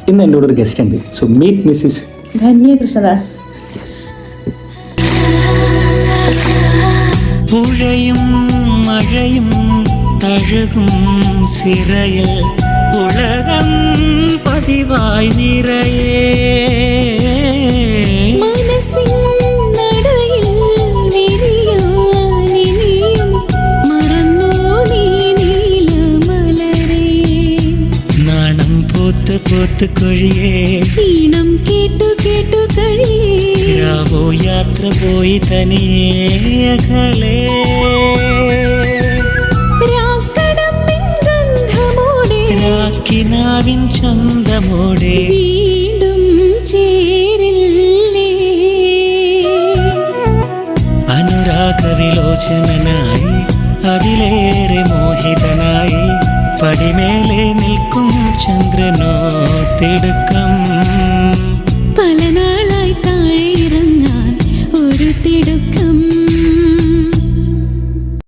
ഇന്ന് എൻ്റെ കൂടെ ഒരു ഗസ്റ്റ് ഉണ്ട്. So meet Mrs Dhanya Krishnadas. പുഴയും മഴയും തഴുകും സിറയിൽ ഉലകം പതിവായി നിറയേ മനസ്സിൻ നടയിൽ വിരിയാനിനിയും മറന്നോ നീ നീലമലരേ. നാണം പോത്ത് പോത്ത് കൊഴിയേ ഈണം കേട്ടു കേട്ടു കഴിയേ. രാവോ യാത്ര പോയി തനിയേ അകലേ. രാക്കടമ്പിൻ ഗന്ധമോടെ രാക്കിനാവിൻ ചന്തമോടെ വീണ്ടും ചേരില്ലേ. അനുരാഗവിലോചനായി അതിലേറെ മോഹിതനായി പടിമേലെ നിൽക്കും ചന്ദ്രനോ തിടുക്ക